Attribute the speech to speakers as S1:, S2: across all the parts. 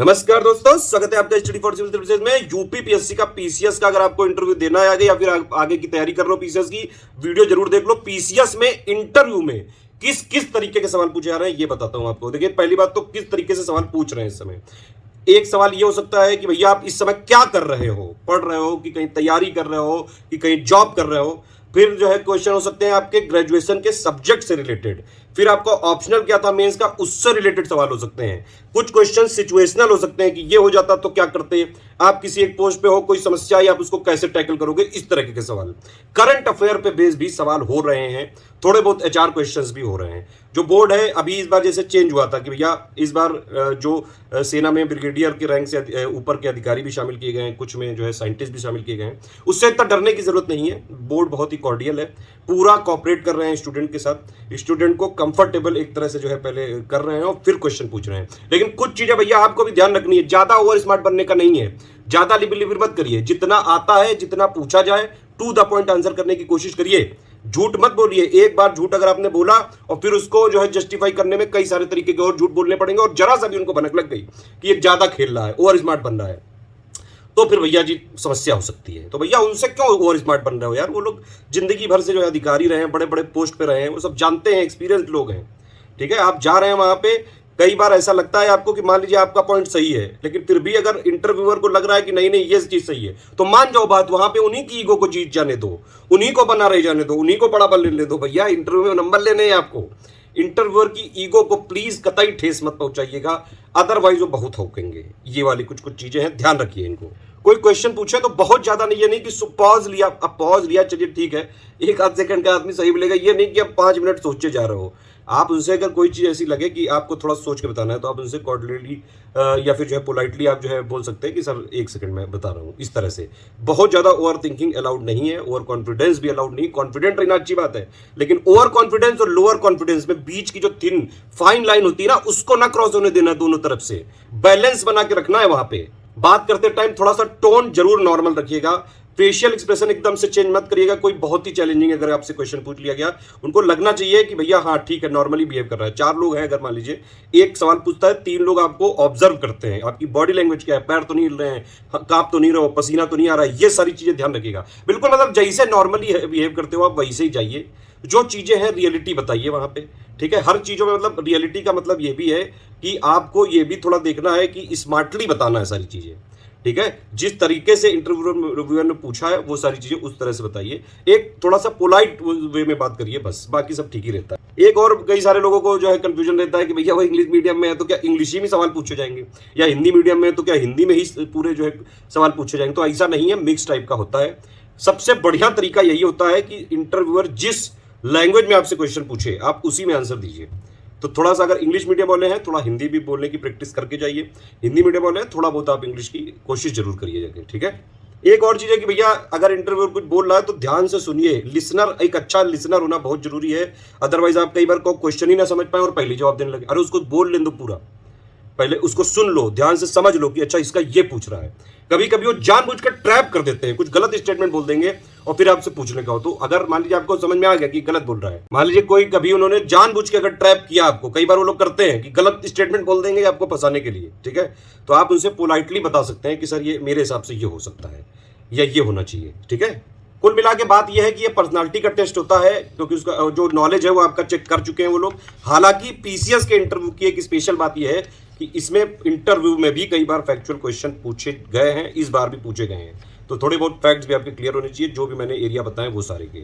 S1: नमस्कार दोस्तों, स्वागत है आपका स्टडी फॉर सिविल सर्विसेज में। यूपी पीएससी का पीसीएस का अगर आपको इंटरव्यू देना है आगे या फिर आगे की तैयारी कर रहे हो पीसीएस की, वीडियो जरूर देख लो। पीसीएस में इंटरव्यू में किस किस तरीके के सवाल पूछे जा रहे हैं ये बताता हूं आपको। देखिए, पहली बात तो किस तरीके से सवाल पूछ रहे हैं इस समय। एक सवाल ये हो सकता है कि भैया आप इस समय क्या कर रहे हो, पढ़ रहे हो कि कहीं तैयारी कर रहे हो कि कहीं जॉब कर रहे हो। फिर जो है क्वेश्चन हो सकते हैं आपके ग्रेजुएशन के सब्जेक्ट से रिलेटेड। फिर आपका ऑप्शनल क्या था मेंस का, उससे रिलेटेड सवाल हो सकते हैं। कुछ क्वेश्चन सिचुएशनल हो सकते हैं कि ये हो जाता तो क्या करते, आप किसी एक पोस्ट पे हो, कोई समस्या या आप उसको कैसे टैकल करोगे, इस तरह के सवाल। करंट अफेयर पे बेस भी सवाल हो रहे हैं, थोड़े बहुत एचआर क्वेश्चंस भी हो रहे हैं। जो बोर्ड है अभी इस बार जैसे चेंज हुआ था कि भैया इस बार जो सेना में ब्रिगेडियर के रैंक से ऊपर के अधिकारी भी शामिल किए गए हैं, कुछ में जो है साइंटिस्ट भी शामिल किए गए हैं। उससे इतना डरने की जरूरत नहीं है, बोर्ड बहुत ही कॉर्डियल है, पूरा कॉपरेट कर रहे हैं स्टूडेंट के साथ। स्टूडेंट को कंफर्टेबल एक तरह से जो है पहले कर रहे हैं और फिर क्वेश्चन पूछ रहे हैं। लेकिन कुछ चीजें भैया आपको भी ध्यान रखनी है, ज्यादा ओवर स्मार्ट बनने का नहीं है, ज्यादा लिबिलिबिर मत करिए। जितना आता है, जितना पूछा जाए, टू द पॉइंट आंसर करने की कोशिश करिए। झूठ मत बोलिए। एक बार झूठ अगर आपने बोला और फिर उसको जो है जस्टिफाई करने में कई सारे तरीके के और झूठ बोलने पड़ेंगे, और जरा सा भी उनको भनक लग गई कि ये ज्यादा खेल रहा है, ओवर स्मार्ट बन रहा है, तो फिर भैया जी समस्या हो सकती है। तो भैया उनसे क्यों ओवर स्मार्ट बन रहे हो यार? वो लोग जिंदगी भर से जो है अधिकारी रहे हैं, बड़े बड़े पोस्ट पे रहे हैं, वो सब जानते हैं, एक्सपीरियंस्ड लोग हैं। ठीक है, आप जा रहे हैं वहां पे, कई बार ऐसा लगता है आपको कि मान लीजिए आपका पॉइंट सही है, लेकिन फिर भी अगर इंटरव्यूअर को लग रहा है कि नहीं नहीं ये चीज सही है, तो मान जाओ बात, वहां पे उन्हीं की ईगो को जीत जाने दो, उन्हीं को बना रह जाने दो, उन्हीं को बड़ा बल ले दो। भैया इंटरव्यू में नंबर लेने हैं आपको। इंटरव्यूअर की ईगो को प्लीज कतई ठेस मत पहुंचाइएगा, अदरवाइज वो बहुत होकेंगे। ये वाली कुछ कुछ चीजें हैं, ध्यान रखिए इनको। कोई क्वेश्चन पूछे तो बहुत ज्यादा नहीं, ये नहीं कि पॉज लिया, अब पॉज लिया चलिए ठीक है, एक आध सेकंड का आदमी सही बोलेगा, ये नहीं कि आप 5 मिनट सोचे जा रहे हो। आप उनसे अगर कोई चीज ऐसी लगे कि आपको थोड़ा सोच के बताना है, तो आप उनसे कॉर्डिनेटली या फिर जो है पोलाइटली आप जो है बोल सकते हैं कि सर 1 सेकंड में बता रहा हूँ, इस तरह से। बहुत ज्यादा ओवर थिंकिंग अलाउड नहीं है, ओवर कॉन्फिडेंस भी अलाउड नहीं। कॉन्फिडेंट रहना अच्छी बात है, लेकिन ओवर कॉन्फिडेंस और लोअर कॉन्फिडेंस में बीच की जो थिन फाइन लाइन होती है ना, उसको ना क्रॉस होने देना, दोनों तरफ से बैलेंस बना के रखना है। वहां पे बात करते टाइम थोड़ा सा टोन जरूर नॉर्मल रखिएगा, फेशियल एक्सप्रेशन एकदम से चेंज मत करिएगा। कोई बहुत ही चैलेंजिंग अगर आपसे क्वेश्चन पूछ लिया गया, उनको लगना चाहिए कि भैया हाँ ठीक है, नॉर्मली बिहेव कर रहा है। 4 लोग हैं, अगर मान लीजिए एक सवाल पूछता है, 3 लोग आपको ऑब्जर्व करते हैं, आपकी बॉडी लैंग्वेज क्या है, पैर तो नहीं हिल रहे हैं, कांप तो नहीं रहे हो, पसीना तो नहीं आ रहा है, ये सारी चीजें ध्यान रखिएगा। बिल्कुल मतलब जैसे नॉर्मली बिहेव करते हो आप वैसे ही जाइए, जो चीजें हैं रियलिटी बताइए वहां पे। ठीक है, हर चीजों में मतलब रियलिटी का मतलब ये भी है कि आपको ये भी थोड़ा देखना है कि स्मार्टली बताना है सारी चीजें। ठीक है, जिस तरीके से इंटरव्यूअर ने पूछा है वो सारी चीजें उस तरह से बताइए, एक थोड़ा सा पोलाइट वे में बात करिए, बस बाकी सब ठीक ही रहता है। एक और कई सारे लोगों को जो है कंफ्यूजन रहता है कि भैया वो इंग्लिश मीडियम में है तो क्या इंग्लिश ही में सवाल पूछे जाएंगे, या हिंदी मीडियम में है तो क्या हिंदी में ही पूरे जो है सवाल पूछे जाएंगे। तो ऐसा नहीं है, मिक्स टाइप का होता है। सबसे बढ़िया तरीका यही होता है कि इंटरव्यूअर जिस लैंग्वेज में आपसे क्वेश्चन पूछे आप उसी में आंसर दीजिए। तो थोड़ा सा अगर इंग्लिश मीडियम वाले हैं, थोड़ा हिंदी भी बोलने की प्रैक्टिस करके जाइए। हिंदी मीडियम वाले हैं, थोड़ा बहुत आप इंग्लिश की कोशिश जरूर करिए जाके। ठीक है, एक और चीज है कि भैया अगर इंटरव्यू कुछ बोल रहा है तो ध्यान से सुनिए। लिसनर, एक अच्छा लिसनर होना बहुत जरूरी है, अदरवाइज आप कई बार को क्वेश्चन ही ना समझ पाए और पहले जवाब देने लगे। अरे उसको बोल लें दो पूरा, पहले उसको सुन लो, ध्यान से समझ लो कि अच्छा इसका ये पूछ रहा है। कभी कभी वो जानबूझकर ट्रैप कर देते हैं, कुछ गलत स्टेटमेंट बोल देंगे और फिर आपसे पूछने का हो। तो अगर मान लीजिए आपको समझ में आ गया कि गलत बोल रहा है, मान लीजिए कोई कभी उन्होंने जानबूझ के अगर ट्रैप किया आपको, कई बार वो लोग करते हैं कि गलत स्टेटमेंट बोल देंगे आपको फंसाने के लिए। ठीक है, तो आप उनसे पोलाइटली बता सकते हैं कि सर ये मेरे हिसाब से ये हो सकता है या ये होना चाहिए। ठीक है, कुल मिला के बात यह है कि ये पर्सनालिटी का टेस्ट होता है, क्योंकि उसका जो नॉलेज है वो आपका चेक कर चुके हैं वो लोग। हालांकि पीसीएस के इंटरव्यू की एक स्पेशल बात यह है कि इसमें इंटरव्यू में भी कई बार फैक्चुअल क्वेश्चन पूछे गए हैं, इस बार भी पूछे गए हैं। तो थोड़े बहुत फैक्ट्स भी आपके क्लियर होने चाहिए, जो भी मैंने एरिया बताए वो सारे के।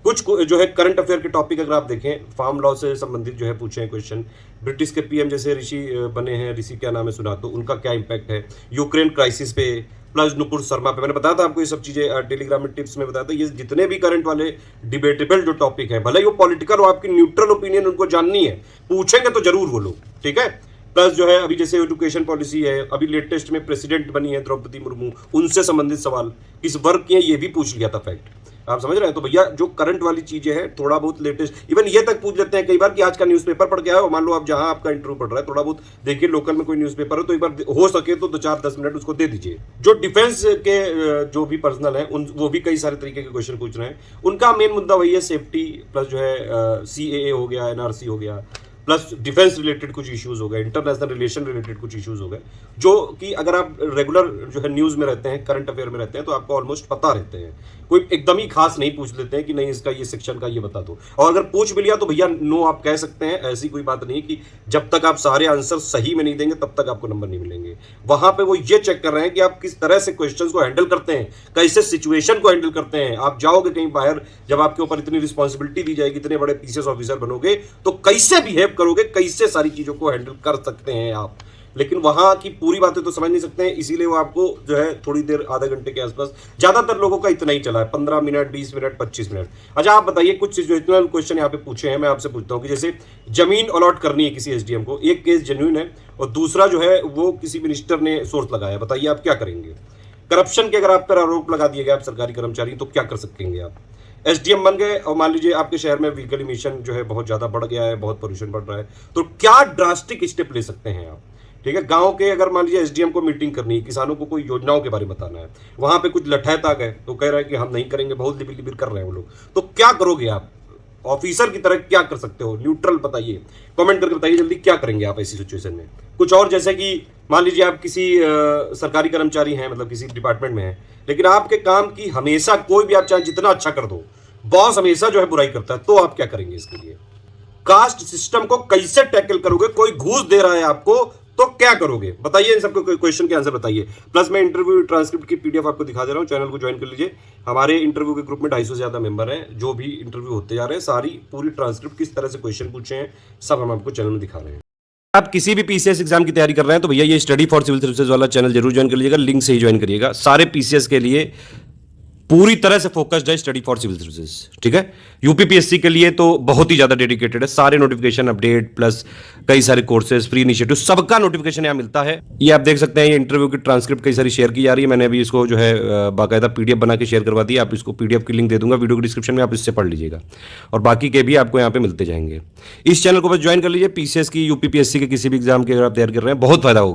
S1: कुछ जो है करंट अफेयर के टॉपिक अगर आप देखें, फार्म लॉ से संबंधित जो है पूछे हैं क्वेश्चन। ब्रिटिश के पीएम जैसे ऋषि बने हैं, ऋषि क्या नाम है सुना, तो उनका क्या इंपैक्ट है। यूक्रेन क्राइसिस पे, प्लस नुपुर शर्मा पे मैंने बताया था आपको, ये सब चीजें टेलीग्राम में टिप्स में बताया था। ये जितने भी करंट वाले डिबेटेबल जो टॉपिक है, भले ही वो पॉलिटिकल हो, आपकी न्यूट्रल ओपिनियन उनको जाननी है, पूछेंगे तो जरूर वो लोग। ठीक है, प्लस जो है अभी जैसे एजुकेशन पॉलिसी है, अभी लेटेस्ट में प्रेसिडेंट बनी है द्रौपदी मुर्मू, उनसे संबंधित सवाल किस वर्ग की है ये भी पूछ लिया था फैक्ट। आप समझ रहे हैं? तो भैया जो करंट वाली चीजें हैं, थोड़ा बहुत लेटेस्ट, इवन ये तक पूछ लेते हैं कई बार कि आज का न्यूज़पेपर पढ़ के आए हो। मान लो आप जहां आपका इंटरव्यू पढ़ रहा है, थोड़ा बहुत देखिए लोकल में कोई न्यूज़पेपर हो तो एक बार हो सके तो 2-4-10 मिनट उसको दे दीजिए। जो डिफेंस के जो भी पर्सनल है वो भी कई सारे तरीके के क्वेश्चन पूछ रहे हैं। उनका मेन मुद्दा वही है सेफ्टी, प्लस जो है CAA हो गया, NRC हो गया, प्लस डिफेंस रिलेटेड कुछ इश्यूज हो गए, इंटरनेशनल रिलेशन रिलेटेड कुछ इश्यूज हो गए, जो कि अगर आप रेगुलर जो है न्यूज़ में रहते हैं, करंट अफेयर में रहते हैं, तो आपको ऑलमोस्ट पता रहते हैं। कोई एकदम ही खास नहीं पूछ लेते हैं कि नहीं इसका ये सेक्शन का ये बता दो, और अगर पूछ भी लिया तो भैया नो आप कह सकते हैं। ऐसी कोई बात नहीं कि जब तक आप सारे आंसर सही में नहीं देंगे तब तक आपको नंबर नहीं मिलेंगे। वहां पे वो ये चेक कर रहे हैं कि आप किस तरह से क्वेश्चंस को हैंडल करते हैं, कैसे सिचुएशन को हैंडल करते हैं। आप जाओगे कहीं बाहर, जब आपके ऊपर इतनी रिस्पॉन्सिबिलिटी दी जाएगी, इतने बड़े पीसीएस ऑफिसर बनोगे, तो कैसे बिहेव करोगे, कैसे सारी चीजों को हैंडल कर सकते हैं आप। लेकिन वहां की पूरी बातें तो समझ नहीं सकते हैं, इसीलिए वो आपको जो है थोड़ी देर, आधा घंटे के आसपास, ज्यादातर लोगों का इतना ही चला है, 15 मिनट, 20 मिनट, 25 मिनट। अच्छा आप बताइए, कुछ सिचुएशनल क्वेश्चन यहाँ पे पूछे हैं, मैं आपसे पूछता हूँ कि जैसे जमीन अलॉट करनी है किसी एसडीएम को, एक केस जेन्युइन है और दूसरा जो है वो किसी मिनिस्टर ने सोर्स लगाया, बताइए आप क्या करेंगे। करप्शन के अगर आप पर आरोप लगा दिए गए, आप सरकारी कर्मचारी, तो क्या कर सकेंगे आप। एसडीएम बन गए और मान लीजिए आपके शहर में व्हीकल इमिशन जो है बहुत ज्यादा बढ़ गया है, बहुत पोल्यूशन बढ़ रहा है, तो क्या ड्रास्टिक स्टेप ले सकते हैं आप। ठीक है, गांव के अगर मान लीजिए एसडीएम को मीटिंग करनी है, किसानों को कोई योजनाओं के बारे में बताना है, वहां पे कुछ लठैत आ गए तो कह रहे हैं कि हम नहीं करेंगे, बहुत लिबिर लिबिर कर रहे हैं वो लोग, तो क्या करोगे आप। ऑफिसर की तरह क्या कर सकते हो, न्यूट्रल बताइए, कमेंट करके बताइए जल्दी, क्या करेंगे आप ऐसी सिचुएशन में। कुछ और जैसे कि मान लीजिए आप किसी सरकारी कर्मचारी हैं, मतलब किसी डिपार्टमेंट में हैं, लेकिन आपके काम की हमेशा, कोई भी आप चाहे जितना अच्छा कर दो, बॉस हमेशा जो है बुराई करता है, तो आप क्या करेंगे इसके लिए। कास्ट सिस्टम को कैसे टैकल करोगे, कोई घूस दे रहा है आपको तो क्या करोगे, बताइए। इन सबको क्वेश्चन के आंसर बताइए। प्लस मैं इंटरव्यू ट्रांसक्रिप्ट की पीडीएफ आपको दिखा दे रहा हूं, चैनल को ज्वाइन कर लीजिए। हमारे इंटरव्यू के ग्रुप में 250 से ज्यादा मेंबर हैं, जो भी इंटरव्यू होते जा रहे हैं, सारी पूरी ट्रांसक्रिप्ट, किस तरह से क्वेश्चन पूछे हैं, सब हम आपको चैनल में दिखा रहे हैं। आप किसी भी पीसीएस एग्जाम की तैयारी कर रहे हैं तो भैया ये स्टडी फॉर सिविल सर्विसेज वाला चैनल जरूर ज्वाइन कर लीजिएगा, लिंक से ही ज्वाइन करिएगा। सारे पीसीएस के लिए पूरी तरह से फोकस्ड है स्टडी फॉर सिविल सर्विसेज, ठीक है। यूपीपीएससी के लिए तो बहुत ही ज्यादा डेडिकेटेड है, सारे नोटिफिकेशन अपडेट प्लस कई सारे कोर्सेज, फ्री इनिशिएटिव, सबका नोटिफिकेशन यहाँ मिलता है। ये आप देख सकते हैं, ये इंटरव्यू की ट्रांसक्रिप्ट कई सारी शेयर की जा रही है, मैंने अभी इसको जो है बाकायदा पीडीएफ बना के शेयर करवा दी। आप इसको पीडीएफ की लिंक दे दूंगा वीडियो के डिस्क्रिप्शन में, आप इससे पढ़ लीजिएगा, और बाकी के भी आपको यहाँ पे मिलते जाएंगे। इस चैनल को बस ज्वाइन कर लीजिए, पीसीएस की, यूपीपीएससी के किसी भी एग्जाम के अगर आप तैयार कर रहे हैं, बहुत फायदा होगा।